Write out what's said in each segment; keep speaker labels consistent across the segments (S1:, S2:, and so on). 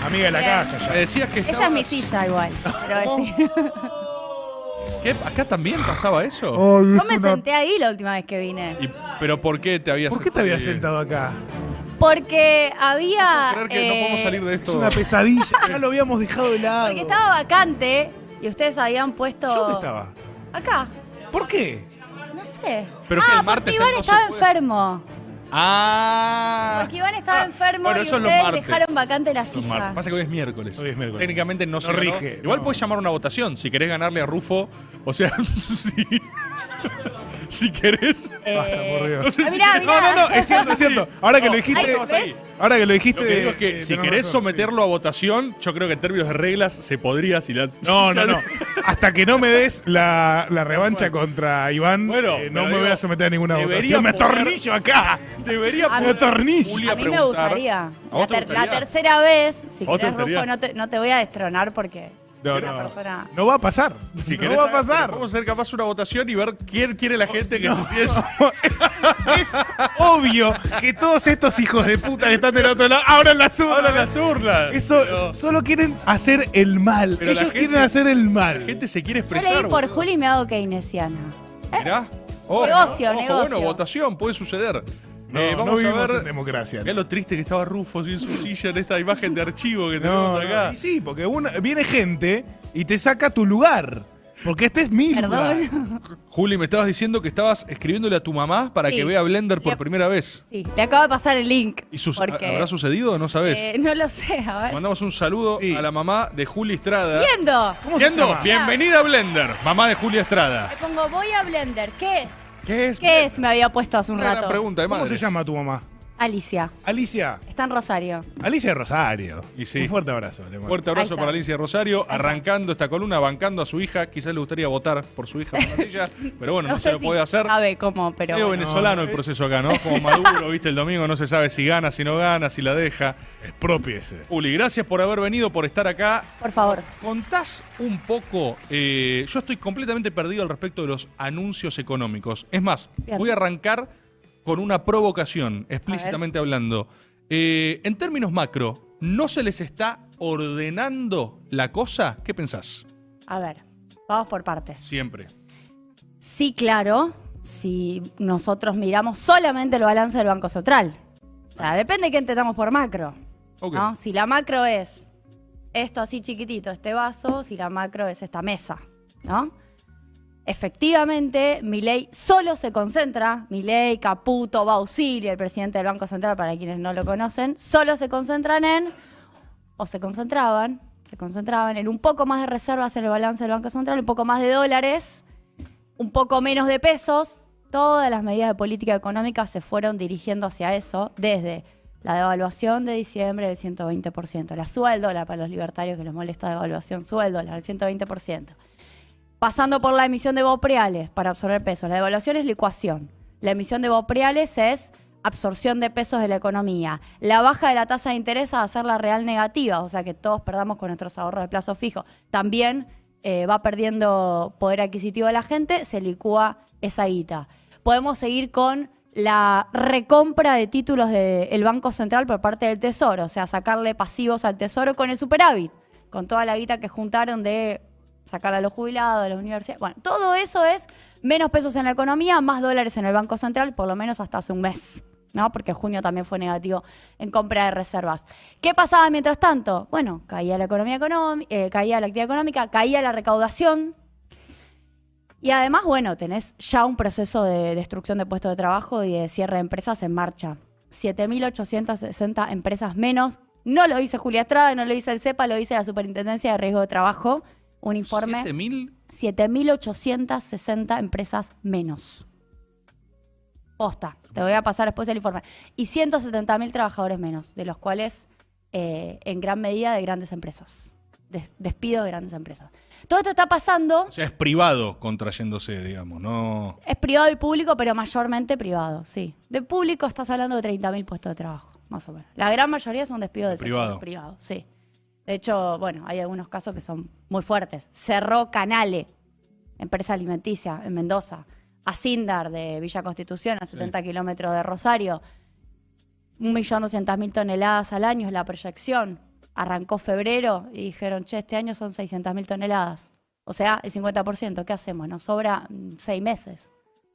S1: Amiga de la casa ya.
S2: Me decías que estabas...
S3: Esa es mi silla igual. Pero sí.
S2: ¿Qué? ¿Acá también pasaba eso?
S1: Ay,
S3: Yo me senté ahí la última vez que vine.
S2: ¿Pero por qué te habías
S1: ¿Por qué te habías sentado acá?
S3: Porque había...
S2: No puedo creer que no podemos salir de esto.
S1: Es una pesadilla. Ya lo habíamos dejado de lado.
S3: Porque estaba vacante y ustedes habían puesto...
S1: ¿Dónde estaba?
S3: Acá.
S1: ¿Por qué?
S3: No sé.
S2: Pero que el
S3: porque
S2: martes
S3: Iván
S2: él no se
S3: estaba
S2: puede.
S3: enfermo.
S2: Ah.
S3: Porque Iván estaba enfermo
S2: bueno,
S3: y
S2: eso es los
S3: ustedes
S2: martes.
S3: dejaron vacante la
S2: Los martes.
S3: silla.
S2: Pasa que hoy es miércoles.
S1: Hoy es miércoles.
S2: Técnicamente no se
S1: rige,
S2: ganó. Igual
S1: no.
S2: puedes llamar a una votación si querés ganarle a Rufo. O sea, si querés.
S1: Basta, por Dios.
S2: No sé si
S3: mirá,
S2: querés-
S3: mirá.
S1: No, es cierto, es cierto. Ahora que lo
S3: Ay,
S1: dijiste,
S3: ¿ves?
S1: ahora que lo dijiste,
S2: Lo que digo es que si
S1: tenés
S2: querés
S1: razón,
S2: someterlo a votación, yo creo que en términos de reglas se podría si la...
S1: sí. No. Hasta que no me des la revancha contra Iván,
S2: Bueno,
S1: no
S2: pero
S1: me
S2: digo,
S1: voy a someter a ninguna
S2: debería
S1: votación. Me
S2: poder-
S1: atornillo acá.
S2: Debería
S3: A mí-
S2: poder
S1: atornillo.
S2: Julia
S3: A mí me
S2: preguntar.
S3: gustaría.
S2: ¿A vos te
S3: La
S2: gustaría?
S3: tercera vez, si
S2: ¿A vos te
S3: querés,
S2: gustaría?
S3: Rufo, no te voy a destronar porque
S1: No,
S3: soy una persona...
S1: no va a pasar.
S2: Si
S1: no
S2: querés,
S1: va a pasar.
S2: vamos a hacer capaz una votación y ver quién quiere la gente que se siente.
S1: Es obvio que todos estos hijos de puta que están del otro lado abran las urnas.
S2: Ahora las urnas.
S1: Eso
S2: Pero
S1: solo quieren hacer el mal.
S2: Pero la
S1: Ellos
S2: gente-
S1: quieren hacer el mal.
S2: la gente se quiere
S3: Yo
S2: expresar.
S3: leí por
S2: boludo.
S3: Juli y me hago keynesiana.
S2: Mirá. Ojo,
S3: Negocio,
S2: ojo,
S3: negocio.
S2: bueno, votación, puede suceder.
S1: No,
S2: Vamos
S1: no
S2: a
S1: vivimos en
S2: ver.
S1: democracia.
S2: Mirá lo triste que estaba Rufo sin su silla en esta imagen de archivo que
S1: No,
S2: tenemos acá.
S1: y sí, porque viene gente y te saca tu lugar. Porque este es mi lugar.
S3: Perdón.
S2: Juli, me estabas diciendo que estabas escribiéndole a tu mamá para
S3: Sí.
S2: que vea Blender por
S3: Le-
S2: primera vez.
S3: Sí, le acabo de pasar el link.
S2: ¿Y
S3: porque,
S2: habrá sucedido o no sabes?
S3: no lo sé, a ver.
S2: Mandamos un saludo
S1: Sí.
S2: a la mamá de Juli Estrada.
S3: Viendo.
S1: ¿Cómo se
S2: Yendo,
S1: llama?
S2: bienvenida a Blender, mamá de Julia Estrada.
S3: Le pongo, voy a Blender. ¿Qué es?
S2: ¿Qué es?
S3: ¿Qué es? Me había puesto hace un
S2: Una gran
S3: rato.
S2: pregunta de
S1: ¿Cómo
S2: madres.
S1: se llama tu mamá?
S3: Alicia.
S1: Alicia.
S3: Está en Rosario.
S1: Alicia Rosario.
S2: Y sí.
S1: Un fuerte abrazo. Le mando.
S2: Fuerte
S3: Ahí
S2: abrazo
S3: está.
S2: para Alicia Rosario,
S3: está.
S2: arrancando esta columna, bancando a su hija. Quizás le gustaría votar por su hija por la silla, pero bueno, no se
S3: sé
S2: lo
S3: si
S2: puede hacer.
S3: sabe cómo, pero
S2: Medio
S3: bueno.
S2: venezolano el proceso acá, ¿no? Como Maduro, viste, el domingo no se sabe si gana, si no gana, si la deja.
S1: Expropiese.
S2: Uli, gracias por haber venido, por estar acá.
S3: Por favor.
S2: Contás un poco, yo estoy completamente perdido al respecto de los anuncios económicos. Es más,
S3: Bien.
S2: voy a arrancar con una provocación, explícitamente hablando. En términos macro, ¿no se les está ordenando la cosa? ¿Qué pensás?
S3: A ver, vamos por partes.
S2: Siempre.
S3: Sí, claro, si nosotros miramos solamente el balance del Banco Central. O sea, depende de qué entendamos por macro.
S2: Ok.
S3: ¿No? Si la macro es esto así chiquitito, este vaso, si la macro es esta mesa, ¿no? Efectivamente, Milei solo se concentra, Milei, Caputo, Bausili, el presidente del Banco Central, para quienes no lo conocen, solo se concentran se concentraban en un poco más de reservas en el balance del Banco Central, un poco más de dólares, un poco menos de pesos. Todas las medidas de política económica se fueron dirigiendo hacia eso, desde la devaluación de diciembre del 120%, la suba del dólar para los libertarios que les molesta la devaluación, suba del dólar, el 120%. Pasando por la emisión de bopreales para absorber pesos. La devaluación es licuación. La emisión de bopreales es absorción de pesos de la economía. La baja de la tasa de interés a hacerla real negativa, o sea que todos perdamos con nuestros ahorros de plazo fijo. También va perdiendo poder adquisitivo de la gente, se licúa esa guita. Podemos seguir con la recompra de títulos del Banco Central por parte del Tesoro, o sea, sacarle pasivos al Tesoro con el superávit, con toda la guita que juntaron de sacar a los jubilados, de las universidades. Bueno, todo eso es menos pesos en la economía, más dólares en el Banco Central, por lo menos hasta hace un mes, ¿no? Porque junio también fue negativo en compra de reservas. ¿Qué pasaba mientras tanto? Bueno, caía la economía caía la actividad económica, caía la recaudación. Y además, bueno, tenés ya un proceso de destrucción de puestos de trabajo y de cierre de empresas en marcha. 7.860 empresas menos. No lo dice Julia Estrada, no lo dice el CEPA, lo dice la Superintendencia de Riesgo de Trabajo. Un informe.
S2: 7.000.
S3: 7.860 empresas menos. Posta. Te voy a pasar después el informe. Y 170.000 trabajadores menos, de los cuales en gran medida de grandes empresas. Despido de grandes empresas. Todo esto está pasando.
S2: O sea, es privado contrayéndose, digamos, no...
S3: Es privado y público, pero mayormente privado, sí. De público estás hablando de 30.000 puestos de trabajo, más o menos. La gran mayoría son despidos de
S2: privado.
S3: sector privado, sí. De hecho, bueno, hay algunos casos que son muy fuertes. Cerró Canale, empresa alimenticia en Mendoza. Asindar de Villa Constitución, a 70 kilómetros de Rosario. 1.200.000 toneladas al año es la proyección. arrancó febrero y dijeron, che, este año son 600.000 toneladas. O sea, el 50%. ¿Qué hacemos? Nos sobra 6 meses.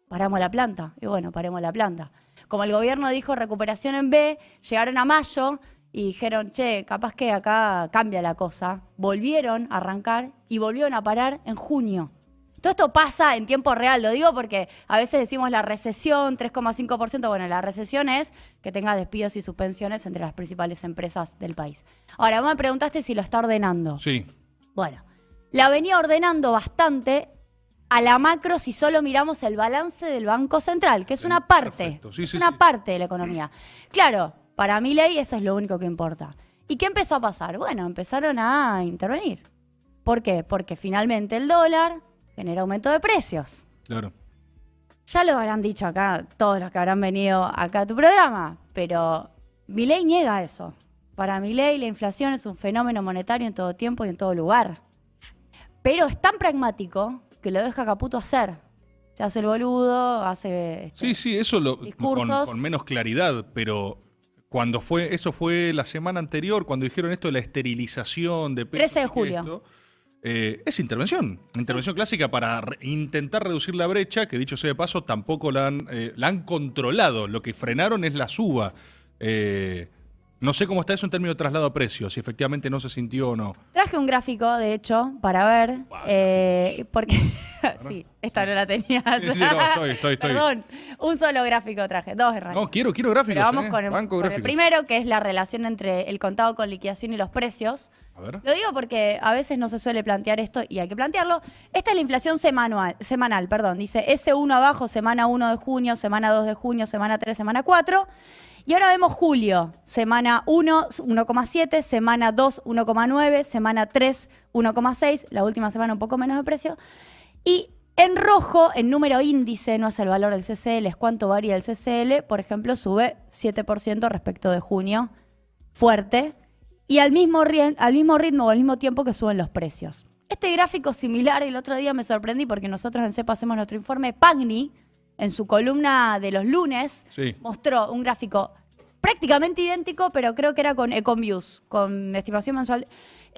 S3: Paramos la planta. Y bueno, paremos la planta. Como el gobierno dijo recuperación en B, llegaron a mayo y dijeron, che, capaz que acá cambia la cosa. Volvieron a arrancar y volvieron a parar en junio. Todo esto pasa en tiempo real, lo digo porque a veces decimos la recesión, 3,5%. Bueno, la recesión es que tenga despidos y suspensiones entre las principales empresas del país. Ahora, vos me preguntaste si lo está ordenando.
S2: Sí.
S3: Bueno, la venía ordenando bastante a la macro si solo miramos el balance del Banco Central, que es una parte, parte de la economía. Claro, para Milei eso es lo único que importa. ¿Y qué empezó a pasar? Bueno, empezaron a intervenir. ¿Por qué? Porque finalmente el dólar genera aumento de precios.
S2: Claro.
S3: Ya lo habrán dicho acá todos los que habrán venido acá a tu programa, pero Milei niega eso. Para Milei la inflación es un fenómeno monetario en todo tiempo y en todo lugar. Pero es tan pragmático que lo deja Caputo hacer. Se hace el boludo, hace
S2: Sí, eso
S3: discursos.
S2: Con menos claridad, pero cuando eso fue la semana anterior, cuando dijeron esto de la esterilización de pesos.
S3: 13 de julio.
S2: Es intervención clásica para intentar reducir la brecha, que dicho sea de paso, tampoco la han controlado. Lo que frenaron es la suba. No sé cómo está eso en términos de traslado a precios, si efectivamente no se sintió o no.
S3: Traje un gráfico, de hecho, para ver, porque sí, esta no la tenía.
S2: Sí, no, estoy.
S3: Perdón, un solo gráfico traje, dos errores.
S2: No, quiero gráficos.
S3: Pero vamos con el primero, que es la relación entre el contado con liquidación y los precios.
S2: A ver.
S3: Lo digo porque a veces no se suele plantear esto y hay que plantearlo. Esta es la inflación semanal, dice S1 abajo, semana 1 de junio, semana 2 de junio, semana 3, semana 4. Y ahora vemos julio, semana 1, 1,7, semana 2, 1,9, semana 3, 1,6, la última semana un poco menos de precio. Y en rojo, el número índice, no es el valor del CCL, es cuánto varía el CCL, por ejemplo, sube 7% respecto de junio, fuerte, y al mismo ritmo o al mismo tiempo que suben los precios. Este gráfico similar, el otro día me sorprendí porque nosotros en CEPA hacemos nuestro informe, Pagni, en su columna de los lunes, mostró un gráfico prácticamente idéntico, pero creo que era con Ecomviews, con estimación mensual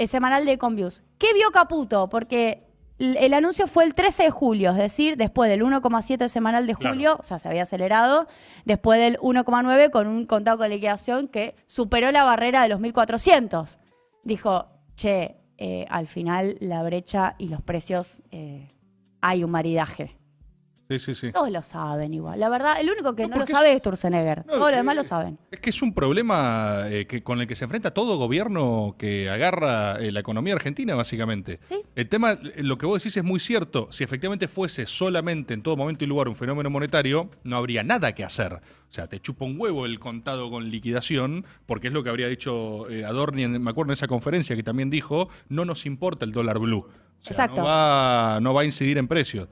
S3: semanal de Ecomviews. ¿Qué vio Caputo? Porque el anuncio fue el 13 de julio, es decir, después del 1,7 semanal de julio, o sea, se había acelerado, después del 1,9 con un contado con liquidación que superó la barrera de los 1.400. Dijo, che, al final la brecha y los precios, hay un maridaje.
S2: Sí.
S3: Todos lo saben igual. La verdad, el único que no lo sabe es Sturzenegger. Todos los demás lo saben.
S2: Es que es un problema con el que se enfrenta todo gobierno que agarra la economía argentina, básicamente.
S3: ¿Sí?
S2: El tema, lo que vos decís es muy cierto. Si efectivamente fuese solamente en todo momento y lugar un fenómeno monetario, no habría nada que hacer. O sea, te chupa un huevo el contado con liquidación, porque es lo que habría dicho Adorni, me acuerdo en esa conferencia que también dijo, no nos importa el dólar blue. O sea,
S3: exacto.
S2: No va a incidir en precios.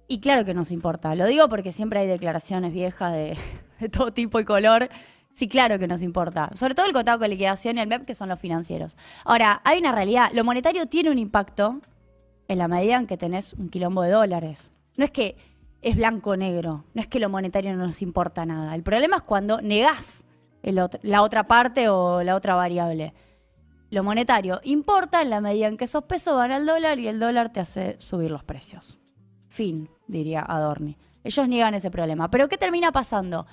S3: Y claro que nos importa. Lo digo porque siempre hay declaraciones viejas de todo tipo y color. Sí, claro que nos importa. Sobre todo el contado con liquidación y el MEP, que son los financieros. Ahora, hay una realidad. Lo monetario tiene un impacto en la medida en que tenés un quilombo de dólares. No es que es blanco o negro. No es que lo monetario no nos importa nada. El problema es cuando negás la otra parte o la otra variable. Lo monetario importa en la medida en que esos pesos van al dólar y el dólar te hace subir los precios. Fin, diría Adorni. Ellos niegan ese problema. ¿Pero qué termina pasando?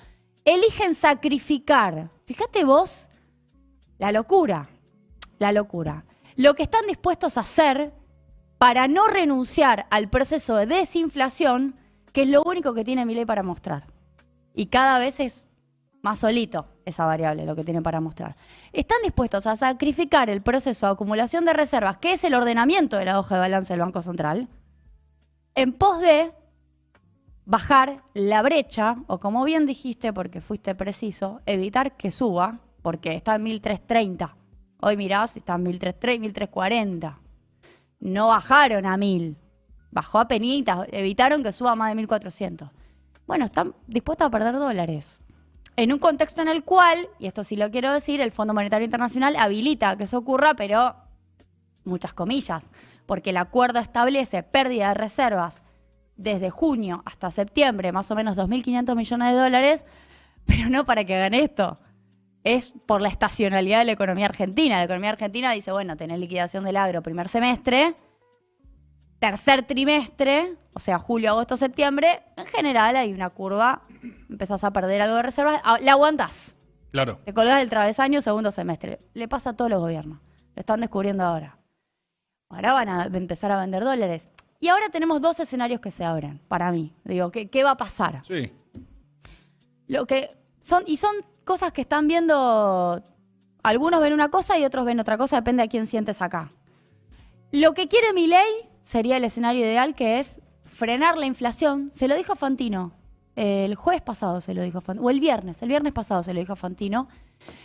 S3: Eligen sacrificar. Fíjate vos, la locura. Lo que están dispuestos a hacer para no renunciar al proceso de desinflación, que es lo único que tiene Milei para mostrar. Y cada vez es más solito esa variable, lo que tiene para mostrar. Están dispuestos a sacrificar el proceso de acumulación de reservas, que es el ordenamiento de la hoja de balance del Banco Central, en pos de bajar la brecha, o como bien dijiste, porque fuiste preciso, evitar que suba, porque está en 1.330. Hoy mirás, está en 1.340. No bajaron a 1.000. Bajó a penitas, evitaron que suba más de 1.400. Bueno, están dispuestos a perder dólares. En un contexto en el cual, y esto sí lo quiero decir, el Fondo Monetario Internacional habilita que eso ocurra, pero muchas comillas, porque el acuerdo establece pérdida de reservas desde junio hasta septiembre, más o menos 2.500 millones de dólares, pero no para que hagan esto. es por la estacionalidad de la economía argentina. La economía argentina dice, bueno, tenés liquidación del agro primer semestre, tercer trimestre, o sea, julio, agosto, septiembre, en general hay una curva, empezás a perder algo de reservas, la aguantás.
S2: Claro.
S3: Te colgás del travesaño segundo semestre. Le pasa a todos los gobiernos. Lo están descubriendo ahora. Ahora van a empezar a vender dólares. Y ahora tenemos dos escenarios que se abren, para mí. Digo, ¿qué va a pasar?
S2: Sí.
S3: Son cosas que están viendo, algunos ven una cosa y otros ven otra cosa, depende a quién sientes acá. Lo que quiere Milei sería el escenario ideal, que es frenar la inflación. Se lo dijo a Fantino. El jueves pasado se lo dijo a Fantino, o el viernes pasado se lo dijo a Fantino.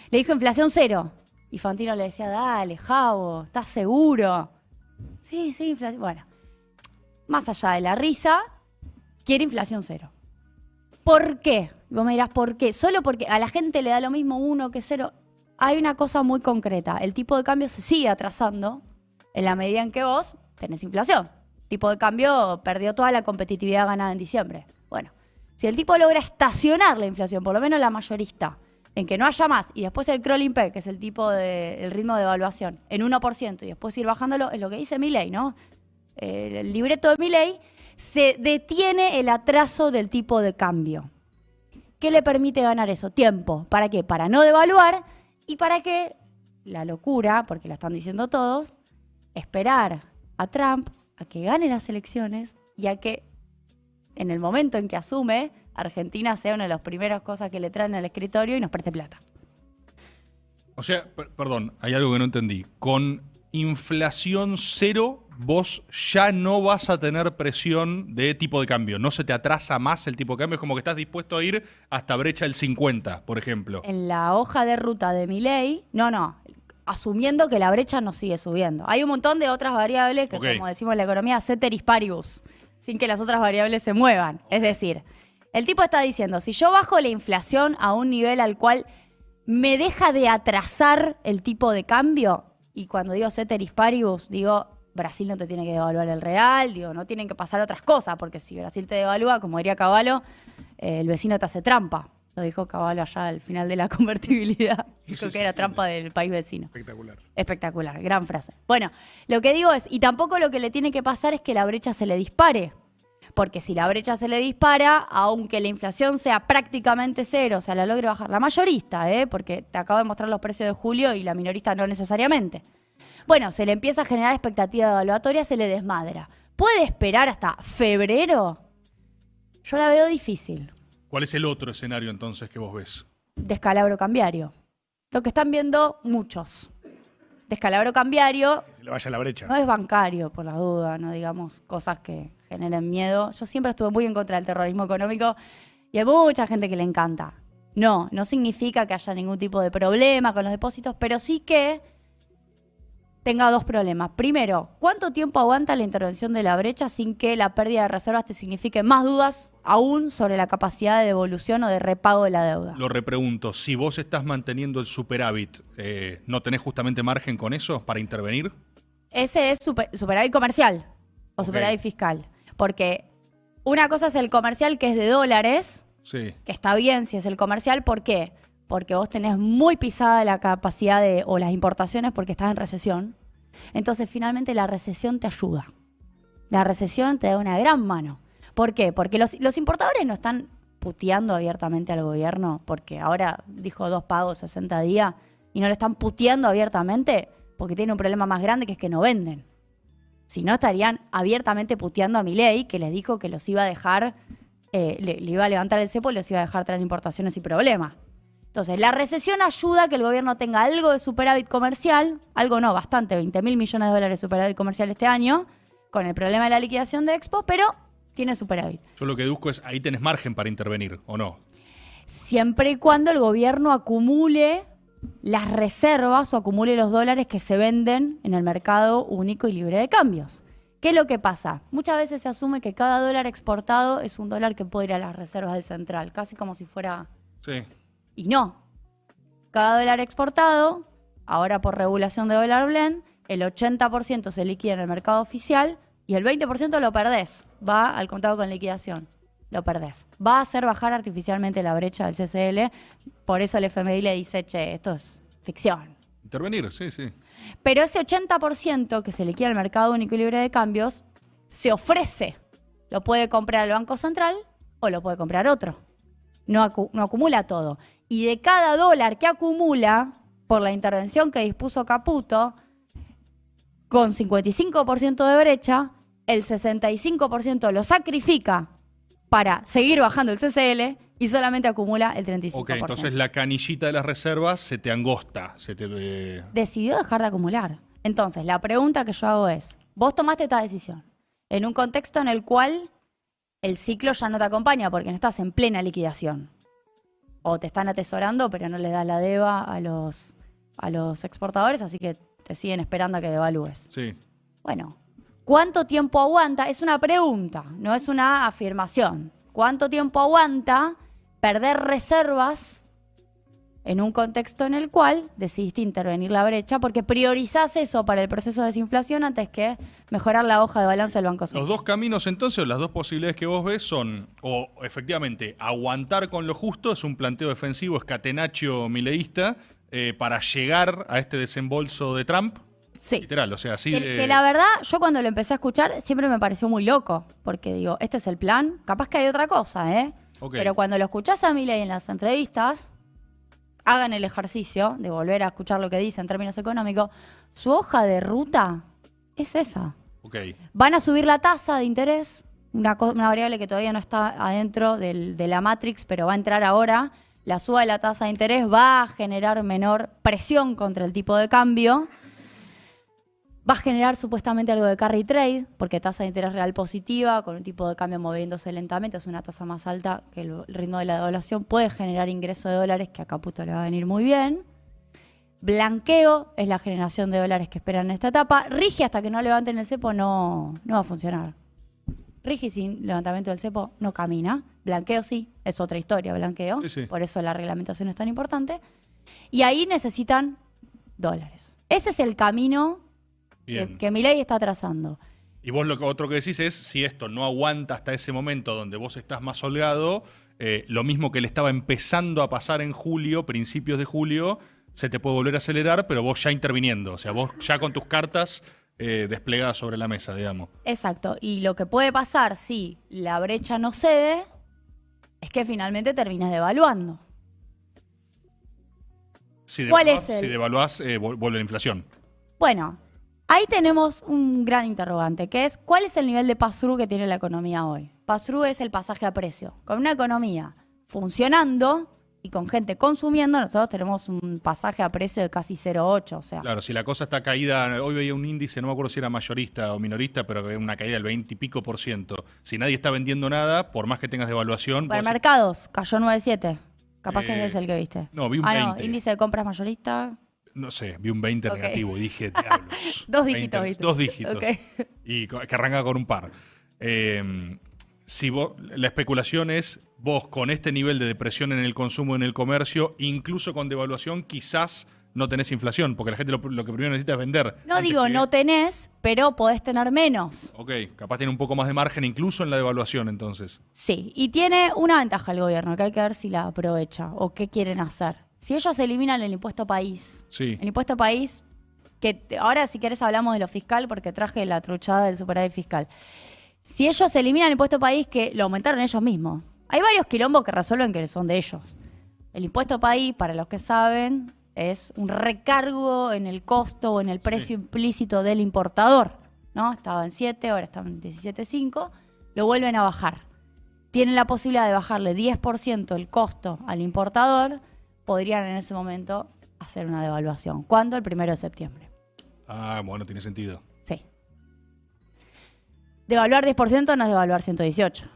S3: Le dijo inflación cero. Y Fantino le decía, dale, Javo, ¿estás seguro? Sí, inflación. Bueno, más allá de la risa, quiere inflación cero. ¿Por qué? Vos me dirás, ¿por qué? Solo porque a la gente le da lo mismo 1 que 0. Hay una cosa muy concreta. El tipo de cambio se sigue atrasando en la medida en que vos tenés inflación. El tipo de cambio perdió toda la competitividad ganada en diciembre. Bueno, si el tipo logra estacionar la inflación, por lo menos la mayorista, en que no haya más, y después el crawling peg, que es el ritmo de evaluación, en 1%, y después ir bajándolo, es lo que dice Milei, ¿no? El libreto de Milei, se detiene el atraso del tipo de cambio. ¿Qué le permite ganar eso? Tiempo. ¿Para qué? Para no devaluar y para que la locura, porque lo están diciendo todos, esperar a Trump a que gane las elecciones y a que en el momento en que asume, Argentina sea una de las primeras cosas que le traen al escritorio y nos preste plata.
S2: O sea, perdón, hay algo que no entendí. Con inflación cero, vos ya no vas a tener presión de tipo de cambio. No se te atrasa más el tipo de cambio. Es como que estás dispuesto a ir hasta brecha del 50, por ejemplo.
S3: En la hoja de ruta de Milei, no, asumiendo que la brecha no sigue subiendo. Hay un montón de otras variables que, como decimos en la economía, ceteris paribus, sin que las otras variables se muevan. Es decir, el tipo está diciendo, si yo bajo la inflación a un nivel al cual me deja de atrasar el tipo de cambio, y cuando digo ceteris paribus, digo, Brasil no te tiene que devaluar el real, digo, no tienen que pasar otras cosas, porque si Brasil te devalúa, como diría Cavallo, el vecino te hace trampa. Lo dijo Cavallo allá al final de la convertibilidad. Dijo que era trampa del país vecino.
S1: Espectacular.
S3: Espectacular, gran frase. Bueno, lo que digo es, y tampoco lo que le tiene que pasar es que la brecha se le dispare. Porque si la brecha se le dispara, aunque la inflación sea prácticamente cero, o sea, la logre bajar, la mayorista, porque te acabo de mostrar los precios de julio y la minorista no necesariamente. Bueno, se le empieza a generar expectativa evaluatoria, se le desmadra. ¿Puede esperar hasta febrero? Yo la veo difícil.
S2: ¿Cuál es el otro escenario entonces que vos ves?
S3: Descalabro cambiario. Lo que están viendo muchos. Descalabro cambiario.
S1: Que se le vaya la brecha.
S3: No es bancario, por la duda, no digamos cosas que generen miedo. Yo siempre estuve muy en contra del terrorismo económico y hay mucha gente que le encanta. No significa que haya ningún tipo de problema con los depósitos, pero sí que tenga dos problemas. Primero, ¿cuánto tiempo aguanta la intervención de la brecha sin que la pérdida de reservas te signifique más dudas aún sobre la capacidad de devolución o de repago de la deuda?
S2: Lo repregunto, si vos estás manteniendo el superávit, ¿no tenés justamente margen con eso para intervenir?
S3: Ese es superávit comercial o superávit fiscal. Porque una cosa es el comercial, que es de dólares,
S2: sí,
S3: que está bien si es el comercial. ¿Por qué? Porque vos tenés muy pisada la capacidad o las importaciones porque estás en recesión. Entonces, finalmente, la recesión te ayuda. La recesión te da una gran mano. ¿Por qué? Porque los importadores no están puteando abiertamente al gobierno porque ahora dijo 2 pagos 60 días y no le están puteando abiertamente porque tiene un problema más grande, que es que no venden. Si no, estarían abiertamente puteando a Milei, que les dijo que los iba a dejar, le iba a levantar el cepo y los iba a dejar traer importaciones y problemas. Entonces, la recesión ayuda a que el gobierno tenga algo de superávit comercial, algo no, bastante, 20.000 millones de dólares de superávit comercial este año, con el problema de la liquidación de Expo, pero tiene superávit.
S2: Yo lo que deduzco es, ahí tenés margen para intervenir, ¿o no?
S3: Siempre y cuando el gobierno acumule las reservas o acumule los dólares que se venden en el mercado único y libre de cambios. ¿Qué es lo que pasa? Muchas veces se asume que cada dólar exportado es un dólar que puede ir a las reservas del central, casi como si fuera...
S2: Sí.
S3: Y no. Cada dólar exportado, ahora por regulación de dólar blend, el 80% se liquida en el mercado oficial y el 20% lo perdés. Va al contado con liquidación. lo perdés. Va a hacer bajar artificialmente la brecha del CCL, por eso el FMI le dice, che, esto es ficción.
S2: Intervenir, sí, sí.
S3: Pero ese 80% que se liquida al mercado único y libre de cambios, se ofrece. Lo puede comprar el Banco Central o lo puede comprar otro. No acumula todo. Y de cada dólar que acumula, por la intervención que dispuso Caputo, con 55% de brecha, el 65% lo sacrifica para seguir bajando el CCL y solamente acumula el 35%.
S2: Ok, entonces la canillita de las reservas se te angosta.
S3: Decidió dejar de acumular. Entonces, la pregunta que yo hago es, vos tomaste esta decisión en un contexto en el cual el ciclo ya no te acompaña porque no estás en plena liquidación. O te están atesorando, pero no le das la deba a los exportadores, así que te siguen esperando a que devalúes.
S2: Sí.
S3: Bueno, ¿cuánto tiempo aguanta? Es una pregunta, no es una afirmación. ¿Cuánto tiempo aguanta perder reservas en un contexto en el cual decidiste intervenir la brecha porque priorizás eso para el proceso de desinflación antes que mejorar la hoja de balance del Banco Central?
S2: Los dos caminos entonces, o las dos posibilidades que vos ves son, o efectivamente, aguantar con lo justo, es un planteo defensivo, es catenaccio mileísta, para llegar a este desembolso de Trump.
S3: Sí.
S2: Literal, o sea, así
S3: que la verdad, yo cuando lo empecé a escuchar siempre me pareció muy loco, porque digo, este es el plan, capaz que hay otra cosa, ¿eh?
S2: Okay.
S3: Pero cuando lo escuchás a Milei en las entrevistas, hagan el ejercicio de volver a escuchar lo que dice en términos económicos, su hoja de ruta es esa.
S2: Okay.
S3: Van a subir la tasa de interés, una variable que todavía no está adentro de la Matrix, pero va a entrar ahora. La suba de la tasa de interés va a generar menor presión contra el tipo de cambio. Va a generar supuestamente algo de carry trade, porque tasa de interés real positiva, con un tipo de cambio moviéndose lentamente, es una tasa más alta que el ritmo de la devaluación, puede generar ingreso de dólares que a Caputo le va a venir muy bien. Blanqueo es la generación de dólares que esperan en esta etapa. Rigi hasta que no levanten el cepo no va a funcionar. Rigi sin levantamiento del cepo no camina. Blanqueo sí, es otra historia, blanqueo.
S2: Sí, sí.
S3: Por eso la reglamentación es tan importante. Y ahí necesitan dólares. Ese es el camino que Milei está trazando.
S2: Y vos otro que decís es, si esto no aguanta hasta ese momento donde vos estás más holgado, lo mismo que le estaba empezando a pasar en julio, principios de julio, se te puede volver a acelerar, pero vos ya interviniendo. O sea, vos ya con tus cartas desplegadas sobre la mesa, digamos.
S3: Exacto. Y lo que puede pasar si la brecha no cede es que finalmente termines devaluando.
S2: Si
S3: ¿Cuál
S2: devaluás,
S3: es el?
S2: si devaluás, vuelve la inflación.
S3: Bueno, ahí tenemos un gran interrogante, que es ¿cuál es el nivel de pass-through que tiene la economía hoy? Pass-through es el pasaje a precio. Con una economía funcionando y con gente consumiendo, nosotros tenemos un pasaje a precio de casi 0,8. O sea,
S2: Claro, si la cosa está caída, hoy veía un índice, no me acuerdo si era mayorista o minorista, pero una caída del 20 y pico %. Si nadie está vendiendo nada, por más que tengas devaluación...
S3: supermercados, cayó 9,7. Capaz que es el que viste.
S2: No, vi un 20.
S3: Índice de compras mayorista.
S2: No sé, vi un 20
S3: Okay.
S2: negativo y dije, diablos.
S3: Dos dígitos,
S2: 20,
S3: ¿viste?
S2: 2 dígitos.
S3: Okay.
S2: Y que arranca con un par. Si la especulación es, vos con este nivel de depresión en el consumo, en el comercio, incluso con devaluación, quizás no tenés inflación, porque la gente lo que primero necesita es vender.
S3: No digo no tenés, pero podés tener menos.
S2: Ok, capaz tiene un poco más de margen incluso en la devaluación entonces.
S3: Sí, y tiene una ventaja el gobierno, que hay que ver si la aprovecha o qué quieren hacer. Si ellos eliminan el impuesto país,
S2: Sí.
S3: el impuesto país, que ahora si querés hablamos de lo fiscal porque traje la truchada del superávit fiscal. Si ellos eliminan el impuesto país, que lo aumentaron ellos mismos. Hay varios quilombos que resuelven que son de ellos. El impuesto país, para los que saben, es un recargo en el costo o en el precio implícito del importador, ¿no? Estaba en 7, ahora está en 17,5, lo vuelven a bajar. Tienen la posibilidad de bajarle 10% el costo al importador, podrían en ese momento hacer una devaluación. ¿Cuándo? El 1 de septiembre.
S2: Ah, bueno, tiene sentido.
S3: Sí. Devaluar 10% no es devaluar 118.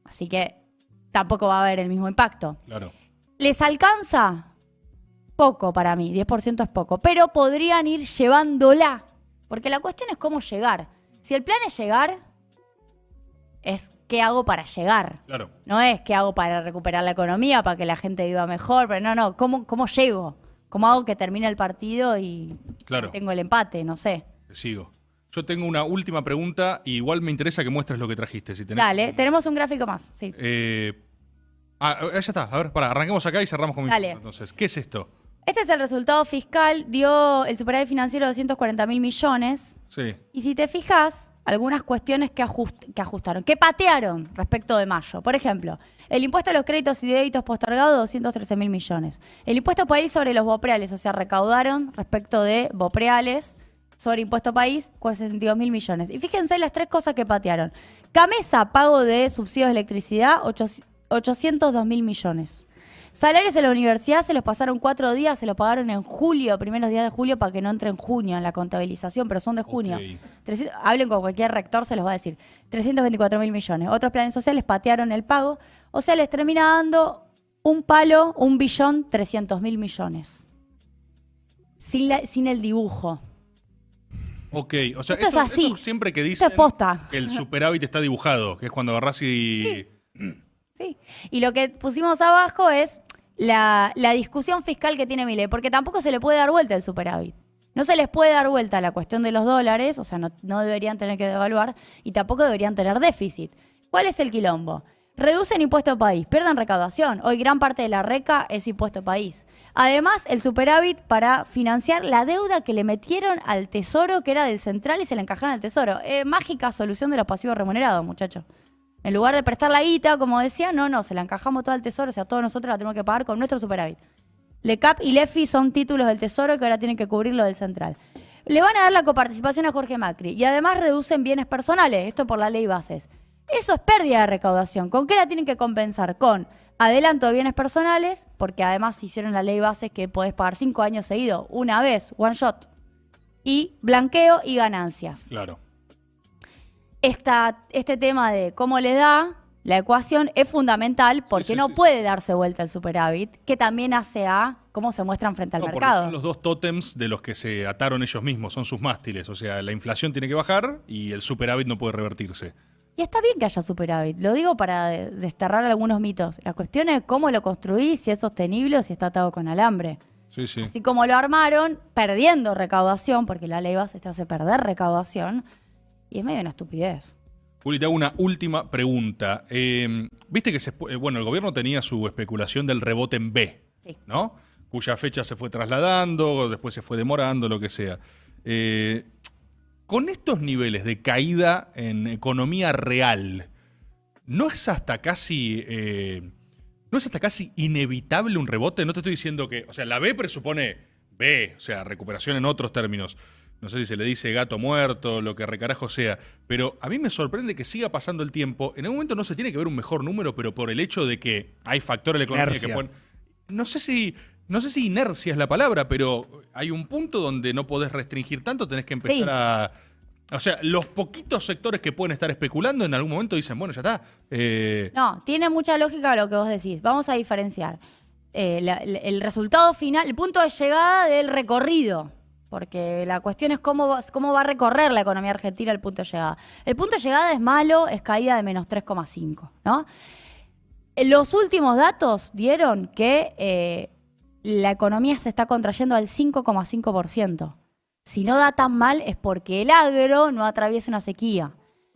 S3: Así que tampoco va a haber el mismo impacto.
S2: Claro.
S3: ¿Les alcanza? Poco para mí, 10% es poco. Pero podrían ir llevándola. Porque la cuestión es cómo llegar. Si el plan es llegar, es qué hago para llegar.
S2: Claro.
S3: No es qué hago para recuperar la economía, para que la gente viva mejor. Pero no, ¿cómo llego? ¿Cómo hago que termine el partido y
S2: Claro.
S3: tengo el empate? No sé.
S2: Te sigo. Yo tengo una última pregunta y igual me interesa que muestres lo que trajiste. Si tenés
S3: Dale, tenemos un gráfico más. Sí.
S2: ya está. A ver, arranquemos acá y cerramos con mi
S3: Dale.
S2: pregunta, entonces. ¿Qué es esto?
S3: Este es el resultado fiscal. Dio el superávit financiero de 240.000 millones.
S2: Sí.
S3: Y si te fijas, algunas cuestiones que ajustaron, que patearon respecto de mayo. Por ejemplo, el impuesto a los créditos y débitos postergados, 213.000 millones. El impuesto país sobre los bopreales, o sea, recaudaron respecto de bopreales sobre impuesto país, 42.000 millones. Y fíjense las tres cosas que patearon. Camesa, pago de subsidios de electricidad, 802.000 millones. Salarios en la universidad se los pasaron 4 días, se los pagaron en julio, primeros días de julio, para que no entre en junio en la contabilización, pero son de junio.
S2: Ok.
S3: Hablen con cualquier rector, se los va a decir. 324.000 millones. Otros planes sociales patearon el pago, o sea, les termina dando un palo, 1.300.000 millones. Sin el dibujo.
S2: Ok, o sea,
S3: Esto es así.
S2: esto siempre que
S3: Esto
S2: dicen
S3: es posta.
S2: que el superávit está dibujado, que es cuando agarrás y...
S3: Sí. Y lo que pusimos abajo es la discusión fiscal que tiene Milei, porque tampoco se le puede dar vuelta el superávit. No se les puede dar vuelta a la cuestión de los dólares, o sea, no deberían tener que devaluar y tampoco deberían tener déficit. ¿Cuál es el quilombo? Reducen impuesto país, pierden recaudación. Hoy gran parte de la reca es impuesto país. Además, el superávit para financiar la deuda que le metieron al tesoro, que era del central, y se la encajaron al tesoro. Mágica solución de los pasivos remunerados, muchachos. En lugar de prestar la guita, como decía, no, se la encajamos toda al tesoro, o sea, todos nosotros la tenemos que pagar con nuestro superávit. LECAP y LEFI son títulos del tesoro que ahora tienen que cubrir lo del central. Le van a dar la coparticipación a Jorge Macri y además reducen bienes personales, esto por la ley Bases. Eso es pérdida de recaudación. ¿Con qué la tienen que compensar? Con adelanto de bienes personales, porque además hicieron la ley Bases que podés pagar 5 años seguidos, una vez, one shot, y blanqueo y ganancias.
S2: Claro.
S3: Este tema de cómo le da la ecuación es fundamental porque no puede darse vuelta el superávit, que también hace a cómo se muestran frente al
S2: Porque
S3: mercado.
S2: son los dos tótems de los que se ataron ellos mismos, son sus mástiles. O sea, la inflación tiene que bajar y el superávit no puede revertirse.
S3: Y está bien que haya superávit, lo digo para desterrar algunos mitos. La cuestión es cómo lo construís, si es sostenible o si está atado con alambre.
S2: Sí, sí.
S3: Así como lo armaron, perdiendo recaudación, porque la ley Bases te hace perder recaudación, y es medio una estupidez.
S2: Juli, te hago una última pregunta. Viste que el gobierno tenía su especulación del rebote en B,
S3: Sí.
S2: ¿no? Cuya fecha se fue trasladando, después se fue demorando, lo que sea. Con estos niveles de caída en economía real, ¿no es hasta casi inevitable un rebote? No te estoy diciendo que... O sea, la B presupone B, o sea, recuperación en otros términos. No sé si se le dice gato muerto, lo que recarajo sea. Pero a mí me sorprende que siga pasando el tiempo. En algún momento no se tiene que ver un mejor número, pero por el hecho de que hay factores de la economía que pueden... No sé si inercia es la palabra, pero hay un punto donde no podés restringir tanto, tenés que empezar a... O sea, los poquitos sectores que pueden estar especulando en algún momento dicen, bueno, ya está.
S3: No, tiene mucha lógica lo que vos decís. Vamos a diferenciar el resultado final, el punto de llegada del recorrido. Porque la cuestión es cómo va a recorrer la economía argentina el punto de llegada. El punto de llegada es malo, es caída de menos 3,5, ¿no? Los últimos datos dieron que la economía se está contrayendo al 5,5%. Si no da tan mal es porque el agro no atraviesa una sequía.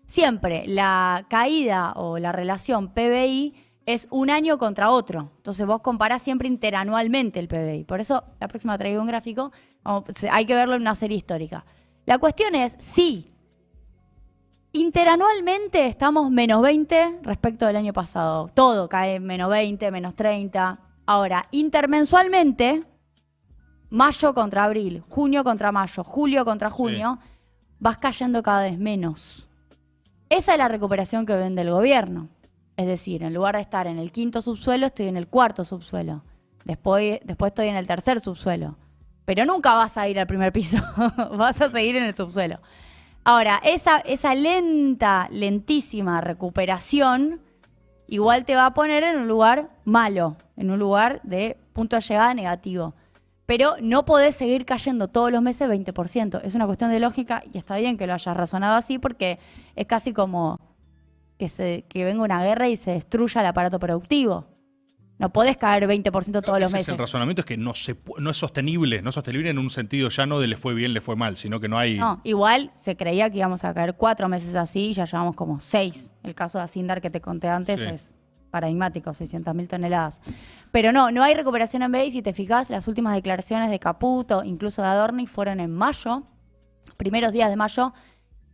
S3: Siempre la caída o la relación PBI es un año contra otro. Entonces vos comparás siempre interanualmente el PBI. Por eso la próxima traigo un gráfico. Hay que verlo en una serie histórica. La cuestión es, sí, interanualmente estamos menos 20 respecto del año pasado. Todo cae menos 20, menos 30. Ahora, intermensualmente, mayo contra abril, junio contra mayo, julio contra junio, vas cayendo cada vez menos. Esa es la recuperación que vende el gobierno. Es decir, en lugar de estar en el 5.º subsuelo, estoy en el 4.º subsuelo. Después estoy en el 3.er subsuelo. Pero nunca vas a ir al primer piso. Vas a seguir en el subsuelo. Ahora, esa lentísima recuperación igual te va a poner en un lugar malo, en un lugar de punto de llegada negativo. Pero no podés seguir cayendo todos los meses 20%. Es una cuestión de lógica y está bien que lo hayas razonado así porque es casi como que venga una guerra y se destruya el aparato productivo. No podés caer 20% todos los meses.
S2: El razonamiento es que no es sostenible. No es sostenible en un sentido ya no de le fue bien, le fue mal, sino que no hay...
S3: No, igual se creía que íbamos a caer 4 meses así y ya llevamos como 6. El caso de Asindar que te conté antes
S2: Sí.
S3: es paradigmático, 600.000 toneladas. Pero no hay recuperación en BEI. Si te fijas, las últimas declaraciones de Caputo, incluso de Adorni, fueron en mayo, primeros días de mayo,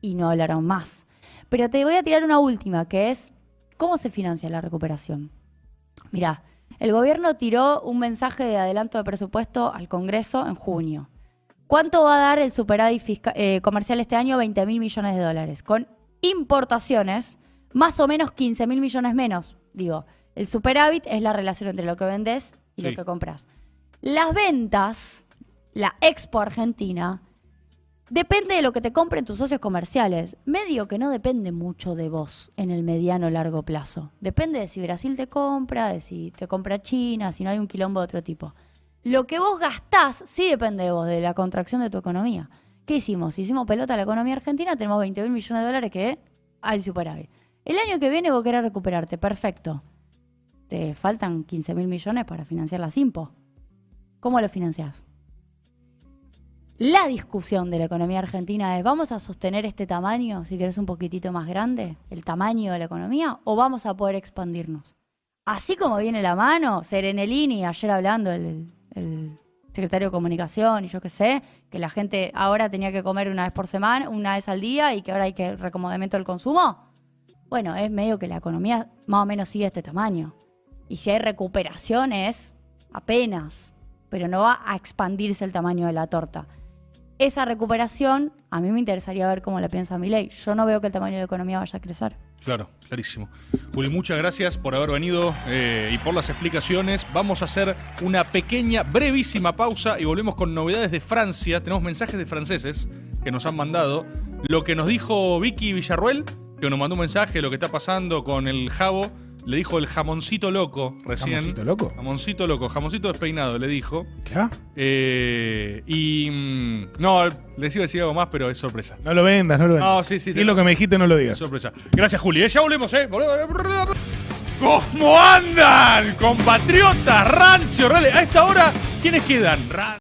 S3: y no hablaron más. Pero te voy a tirar una última, que es, ¿cómo se financia la recuperación? Mirá, el gobierno tiró un mensaje de adelanto de presupuesto al Congreso en junio. ¿Cuánto va a dar el superávit comercial este año? 20.000 millones de dólares. Con importaciones, más o menos 15.000 millones menos. Digo, el superávit es la relación entre lo que vendés y
S2: Sí.
S3: lo que compras. Las ventas, la Expo Argentina, depende de lo que te compren tus socios comerciales. Medio que no depende mucho de vos en el mediano o largo plazo. Depende de si Brasil te compra, de si te compra China, si no hay un quilombo de otro tipo. Lo que vos gastás sí depende de vos, de la contracción de tu economía. ¿Qué hicimos? Hicimos pelota a la economía argentina, tenemos 20.000 millones de dólares que hay superávit. El año que viene vos querés recuperarte, perfecto. Te faltan 15.000 millones para financiar la Simpo. ¿Cómo lo financiás? La discusión de la economía argentina es, ¿vamos a sostener este tamaño, si querés un poquitito más grande, el tamaño de la economía, o vamos a poder expandirnos? Así como viene la mano, Serenelini, ayer hablando, el secretario de Comunicación y yo qué sé, que la gente ahora tenía que comer una vez por semana, una vez al día, y que ahora hay que recomodamiento del consumo. Bueno, es medio que la economía más o menos sigue este tamaño. Y si hay recuperación es apenas, pero no va a expandirse el tamaño de la torta. Esa recuperación, a mí me interesaría ver cómo la piensa Milei. Yo no veo que el tamaño de la economía vaya a crecer.
S2: Claro, clarísimo. Juli, muchas gracias por haber venido y por las explicaciones. Vamos a hacer una pequeña, brevísima pausa y volvemos con novedades de Francia. Tenemos mensajes de franceses que nos han mandado. Lo que nos dijo Vicky Villarruel, que nos mandó un mensaje de lo que está pasando con el jabo. Le dijo el jamoncito loco recién.
S1: ¿Jamoncito loco?
S2: Jamoncito loco, jamoncito despeinado, le dijo.
S1: ¿Qué?
S2: No, les iba a decir algo más, pero es sorpresa.
S1: No lo vendas, no lo vendas.
S2: No, sí,
S1: Si es lo que me dijiste, no lo digas.
S2: Sorpresa. Gracias, Juli. Ya volvemos, ¿eh? ¿Cómo andan, compatriotas? Rancio, Rale. A esta hora, ¿quiénes quedan?